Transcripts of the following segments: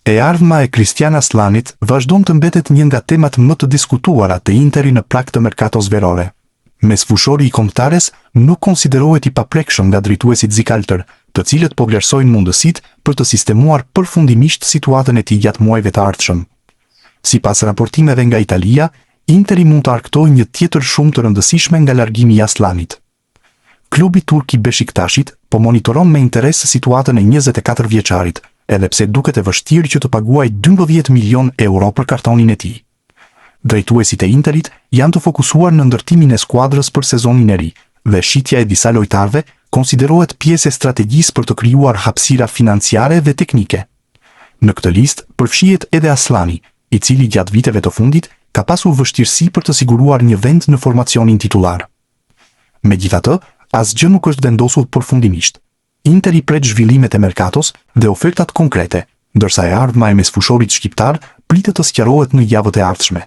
E ardhma e Cristian Aslanit vazhdon të mbetet një nga temat më të diskutuara të Interi në prag të merkatos verore. Mesfushori i kombëtares nuk konsiderohet i paprekshëm nga drejtuesit zikaltër, të cilët po vlerësojnë mundësitë për të sistemuar përfundimisht situatën e tij gjatë muajve të ardhshëm. Sipas raportimeve nga Italia, Interi mund të arktojë një tjetër shumë të rëndësishme nga largimi i Aslanit. Klubi turk i Beşiktaşit po monitoron me interes situatën e 24 vjeçarit, edhe pse duket e vështirë që të paguajë 12 milion euro për kartonin e tij. Drejtuesit e Interit janë të fokusuar në ndërtimin e skuadrës për sezonin e ri, dhe shitja e disa lojtarëve konsiderohet pjesë e strategjisë për të krijuar hapësira financiare dhe teknike. Në këtë listë përfshihet edhe Aslani, i cili gjatë viteve të fundit ka pasur vështirësi për të siguruar një vend në formacionin titullar. Megjithatë, asgjë nuk është vendosur përfundimisht. Interi pret zhvillimet e merkatos dhe ofertat konkrete, ndërsa e ardhma e mesfushorit shqiptar pritet të sqarohet në javët e ardhshme.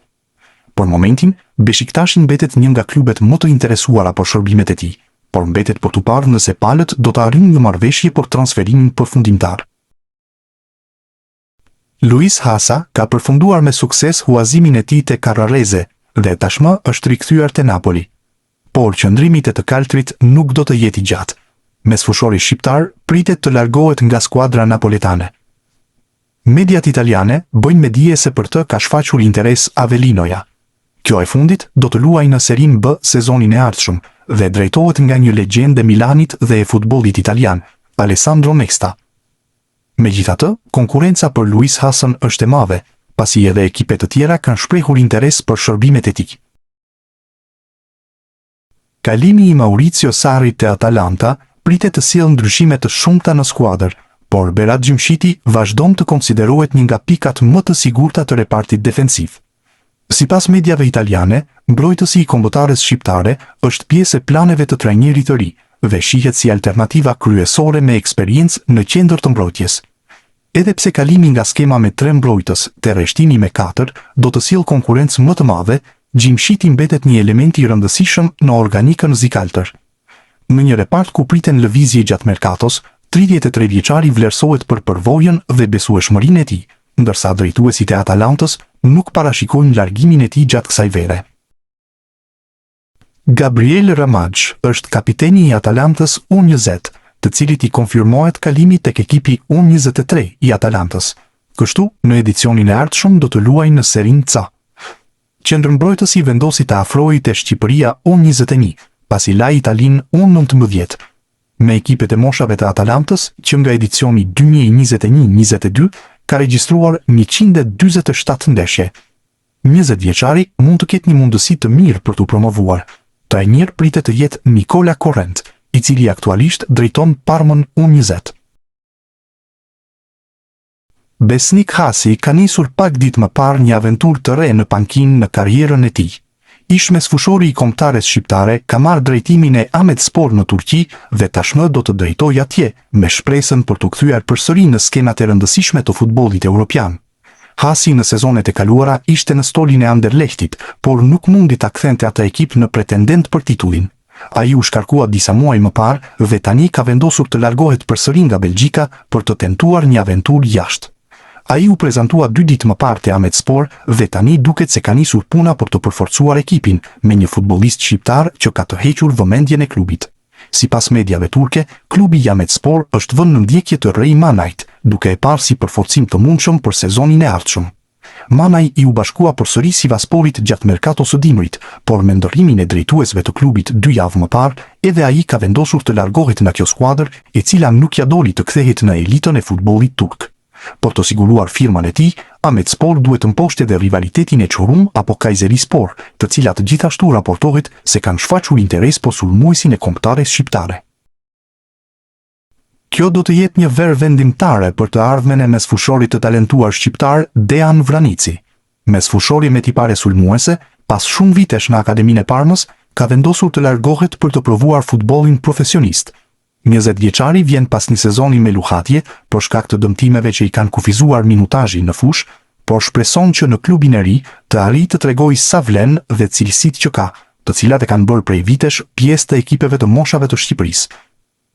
Për momentin, Beşiktaşi mbetet një nga klubet më të interesuara për shërbimet e tij, por mbetet për tu parë nëse palët do të arrijnë një marrëveshje për transferimin përfundimtar. Luis Hasa ka përfunduar me sukses huazimin e tij te Carrarese dhe tashmë është rikthyer te Napoli. Por qëndrimi te të kaltrit nuk do të jetë i gjatë. Mesfushori shqiptar pritet të largohet nga skuadra napoletane. Mediat italiane bëjnë me dije se për të ka shfaqur interes Avelinoja. Kjo e fundit do të luajë në Serie B sezonin e ardhshëm dhe drejtohet nga një legjendë e Milanit dhe e futbollit italian, Alessandro Nesta. Megjithatë, konkurenca për Luis Hasan është e madhe, pasi edhe ekipe të tjera kanë shprehur interes për shërbimet e tij. Kalimi i Maurizio Sarri te Atalanta pritet të sjellë ndryshime të shumta në skuadër, por Berat Gjymshiti vazhdon të konsiderohet një nga pikat më të sigurta të repartit defensiv. Sipas mediave italiane, mbrojtësi i kombëtares shqiptare është pjesë e planeve të trajnerit të ri dhe shihet si alternativa kryesore me eksperiencë në qendër të mbrojtjes. Edhe pse kalimi nga skema me 3 mbrojtës te rreshtimi me 4 do të sjellë konkurrencë më të madhe, Gjymshiti mbetet një element i rëndësishëm në organikën zikaltër. Në një repart ku priten lëvizje gjatë merkatos, 33 vjeçari vlerësohet për përvojën dhe besueshmërinë e tij, ndërsa drejtuesit e Atalantës nuk parashikojnë largimin e tij gjatë kësaj vere. Gabriel Ramaj është kapiteni i Atalantës U20, të cilit i konfirmohet kalimi tek ekipi U23 i Atalantës. Kështu, në edicionin e ardhshëm do të luajë në Serie C. Qendërmbrojtësi vendosi të afrohej te Shqipëria U21, pasi la Italin U19. Me ekipet e moshave të Atalantës, që nga edicioni 2021-22 ka regjistruar 147 ndeshje. 20 vjeçari mund të ketë një mundësi të mirë për t'u promovuar. Trajner pritet të jetë Nicola Corrent, i cili aktualisht drejton Parmën U20. Besnik Hasi ka nisur pak ditë më parë një aventurë të re në pankinë në karrierën e tij. Ish mesfushori i kombëtares shqiptare ka marrë drejtimin e Ahmetspor në Turqi dhe tashmë do të drejtojë atje, me shpresën për t'u kthyer përsëri në skenat e rëndësishme të futbollit evropian. Hasi në sezonet e kaluara ishte në stolin e Anderlechtit, por nuk mundi ta kthente atë ekip në pretendent për titullin. Ai u shkarkua disa muaj më parë dhe tani ka vendosur të largohet përsëri nga Belgjika për të tentuar një aventurë jashtë. Ai u prezantua 2 ditë më parë te Ahmetspor dhe tani duket se ka nisur puna për të përforcuar ekipin me një futbollist shqiptar që ka të hequr vëmendjen e klubit. Sipas mediave turke, klubi i Ahmetspor është vënë në ndjekje të Rej Manajt, duke e parë si përforcim të mundshëm për sezonin e ardhshëm. Manaj i u bashkua përsëri Sivasporit gjatë merkatos së dimrit, por me ndërrimin e drejtuesve të klubit 2 javë më parë, edhe ai ka vendosur të largohet nga kjo skuadër, e cila nuk ja doli të kthehet në elitën e futbollit turk. Por të siguruar firman e tij, Ahmetspor duhet të mposhte edhe rivalitetin e Çorum apo Kayserispor, të cilat gjithashtu raportohet se kanë shfaqur interes për sulmuesin e kombëtares shqiptare. Kjo do të jetë një verë vendimtare për të ardhmen e mesfushorit të talentuar shqiptar Dejan Vranici. Mesfushori me tipare sulmuese, pas shumë vitesh në Akademinë e Parmës, ka vendosur të largohet për të provuar futbollin profesionist. 20 vjeçari vjen pas një sezoni me luhatje për shkak të dëmtimeve që i kanë kufizuar minutazhin në fushë, por shpreson që në klubin e ri të arrijë të tregojë sa vlen dhe cilësitë që ka, të cilat e kanë bërë prej vitesh pjesë të ekipeve të moshave të Shqipërisë.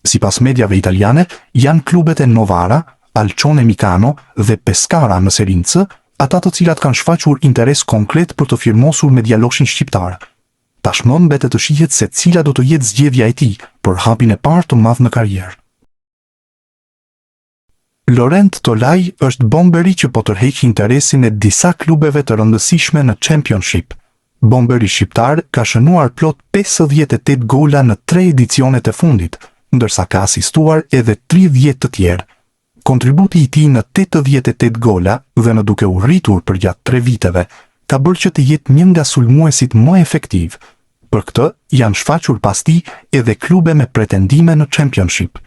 Sipas mediave italiane, janë klubet e Novara, Alcione Mikano dhe Pescara në Serinë C, ata të cilat kanë shfaqur interes konkret për të firmosur me djaloshin shqiptar. Tashmë mbetet të shihet se cila do të jetë zgjedhja e tij për hapin e parë të madh në karrierë. Laurent Tolaj është bomberi që po tërheq interesin e disa klubeve të rëndësishme në Championship. Bomberi shqiptar ka shënuar plot 58 gola në 3 edicionet e fundit, ndërsa ka asistuar edhe 30 të tjerë. Kontributi i tij në 88 gola dhe në duke u rritur për gjatë 3 viteve, ka bërë që të jetë një nga sulmuesit më efektiv. Për këtë, janë shfaqur pas tij edhe klube me pretendime në Championship.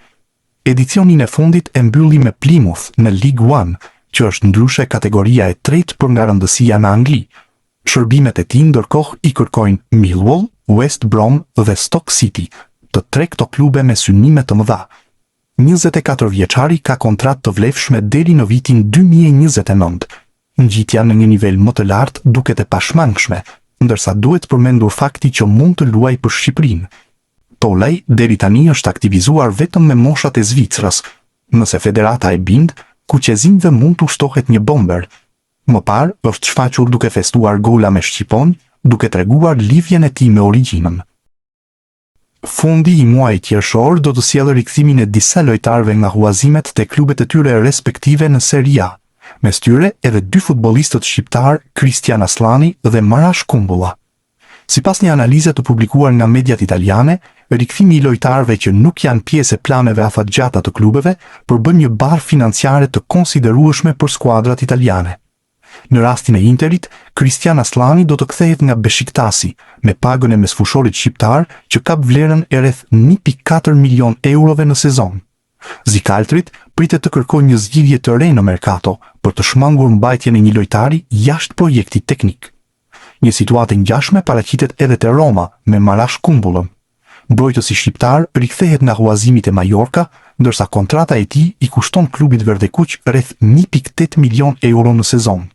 Edicionin e fundit e mbylli me Plymouth në League One, që është ndryshe kategoria e tretë për nga rëndësia në Angli. Shërbimet e tij ndërkohë i kërkojnë Millwall, West Brom dhe Stoke City, të 3 këto klube me synime të mëdha. 24 vjeçari ka kontratë të vlefshme deri në vitin 2029. Ngjitja në një nivel më të lartë duket e pashmangshme, ndërsa duhet përmendur fakti që mund të luajë për Shqipërinë. Tolaj deri tani është aktivizuar vetëm me moshat e Zvicrës. Nëse federata e bind, kuqezinjve mund të ushtohet një bomber. Më parë është shfaqur duke festuar gola me shqipon, duke treguar lidhjen e tij me origjinën. Fundi i muajit qershor do të sjellë rikthimin e disa lojtarëve nga huazimet te klubet e tyre respektive në Serie A. Mes tyre edhe 2 futbollistët shqiptar, Kristian Aslani dhe Marash Kumbulla. Sipas një analize të publikuar nga mediat italiane, rikthimi i lojtarëve që nuk janë pjesë e planeve afatgjata të klubeve përbën një barë financiare të konsiderueshme për skuadrat italiane. Në rastin e Interit, Kristian Aslani do të kthehet nga Beshiktasi me pagën e mesfushorit shqiptar që ka vlerën e rreth 1.4 milion eurove në sezon. Zikaltrit pritet të kërkojë një zgjidhje të re në merkato për të shmangur mbajtjen e një lojtari jashtë projektit teknik. Një situatë ngjashme paraqitet edhe te Roma me Marash Kumbullën. Mbrojtësi shqiptar rikthehet nga huazimit e Mallorca, ndërsa kontrata e tij i kushton klubit verdekuq rreth 1.8 milion euro në sezon.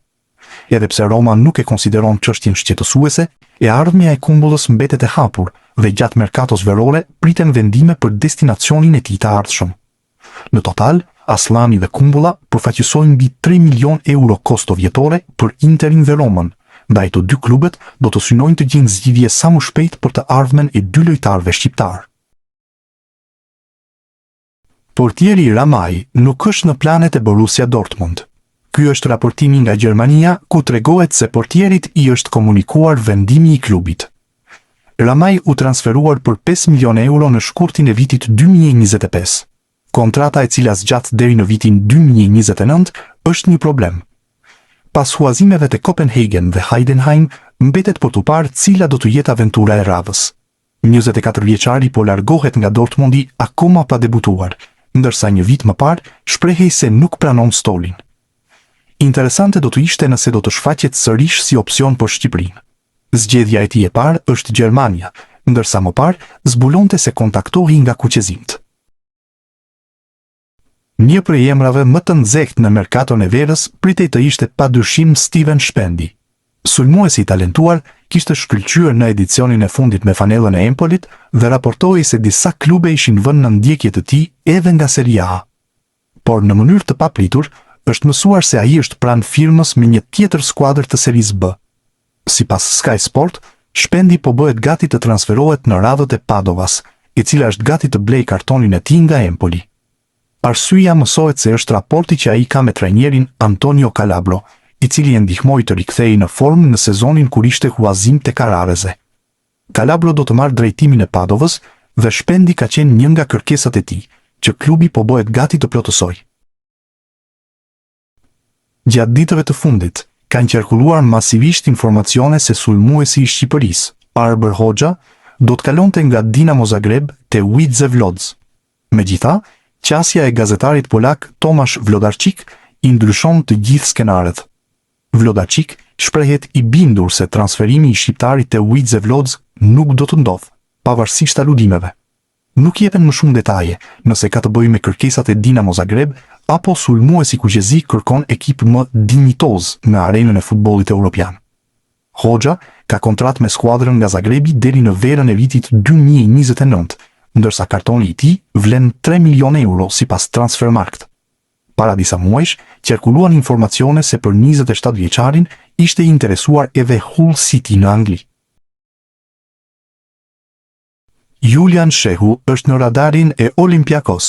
Edhe pse Roma nuk e konsideron çështjen shqetësuese, e ardhmja e Kumbullës mbetet e hapur dhe gjatë merkatos verore priten vendime për destinacionin e tij të ardhshëm. Në total, Aslani dhe Kumbulla përfaqësojnë mbi 3 milion euro kosto vjetore për Interin dhe Romën. Ndaj të 2 klubet do të synojnë të gjejnë zgjidhje sa më shpejt për të ardhmen e 2 lojtarëve shqiptar. Portieri Ramaj nuk është në planet e Borussia Dortmund. Ky është raportimi nga Gjermania, ku tregohet se portierit i është komunikuar vendimi i klubit. Ramaj u transferuar për 5 milion euro në shkurtin e vitit 2025. Kontrata e cila zgjat deri në vitin 2029 është një problem. Pas huazimeve të Copenhagen dhe Heidenheim, mbetet për të parë cila do të jetë aventura e radhës. 24 vjeçari po largohet nga Dortmundi akoma pa debutuar, ndërsa një vit më parë shprehej se nuk pranon stolin. Interesante do të ishte nëse do të shfaqet sërish si opsion për Shqipërinë. Zgjedhja e tij e parë është Gjermania, ndërsa më parë zbulonte se kontaktohej nga kuqezinjt. Një prej emrave më të nxehtë në merkaton e verës pritej të ishte padyshim Steven Shpendi. Sulmuesi i talentuar kishte shkëlqyer në edicionin e fundit me fanellën e Empolit dhe raportohej se disa klube ishin vënë në ndjekje të tij edhe nga Serie A. Por në mënyrë të papritur, është mësuar se ai është pranë firmës me një tjetër skuadër të Serisë B. Sipas Sky Sport, Shpendi po bëhet gati të transferohet në radhët e Padovas, e cila është gati të blejë kartonin e tij nga Empoli. Arsyeja mësohet se është raporti që ai ka me trajnerin Antonio Calabro, i cili e ndihmoi të rikthehej në formë në sezonin kur ishte huazim te Karareze. Calabro do të marrë drejtimin e Padovës dhe Shpendi ka qenë një nga kërkesat e tij, që klubi po bëhet gati të plotësojë. Gjatë ditëve të fundit, kanë qarkulluar masivisht informacione se sulmuesi i Shqipërisë, Arber Hoxha, do të kalonte nga Dinamo Zagreb te Widzew Łódź. Megjithatë, qasja e gazetarit polak Tomasz Wlodarczyk i ndryshon të gjithë skenaret. Wlodarczyk shprehet i bindur se transferimi i shqiptarit te Widzew Łódź nuk do të ndodhë, pavarësisht aludimeve. Nuk jepen më shumë detaje nëse ka të bëjë me kërkesat e Dinamo Zagreb apo sulmuesi kuqezi kërkon ekip më dinjitoz në arenën e futbollit evropian. Hoxha ka kontratë me skuadrën nga Zagrebi deri në verën e vitit 2029, ndërsa kartoni i tij vlen 3 milion euro sipas Transfermarkt. Para disa muajsh, qarkulluan informacione se për 27 vjeçarin ishte interesuar edhe Hull City në Angli. Julian Shehu është në radarin e Olympiakos.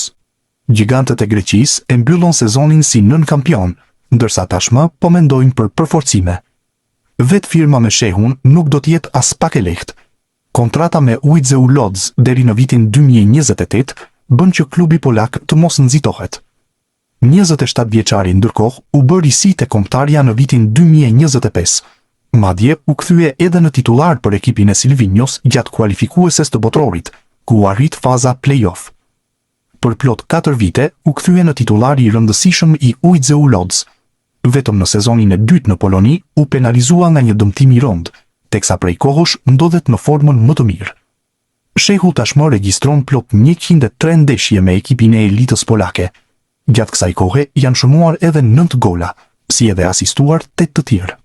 Gjigantët e Greqisë e mbyllon sezonin si nën kampion, ndërsa tashmë po mendojnë për përforcime. Vetë firma me Shehun nuk do t'jetë as pak e lehtë. Kontrata me Ujdzeu Lodz deri në vitin 2028 bën që klubi polak të mos nxitohet. 27 vjeçari ndërkohë u bë risi te kombëtarja në vitin 2025. Madje u kthye edhe në titullar për ekipin e Silvinios gjatë kualifikueses të botrorit, ku u arrit faza play-off. Për plot 4 vite u kthye në titullar i rëndësishëm i Ujdzeu Lodz. Vetëm në sezonin e dytë në Poloni u penalizua nga një dëmtim i rënd, teksa prej kohësh ndodhet në formën më të mirë. Shehu tashmë regjistron plot 103 ndeshje me ekipin e elitës polake. Gjatë kësaj kohe janë shënuar edhe 9 gola, si edhe asistuar 8 të tjerë.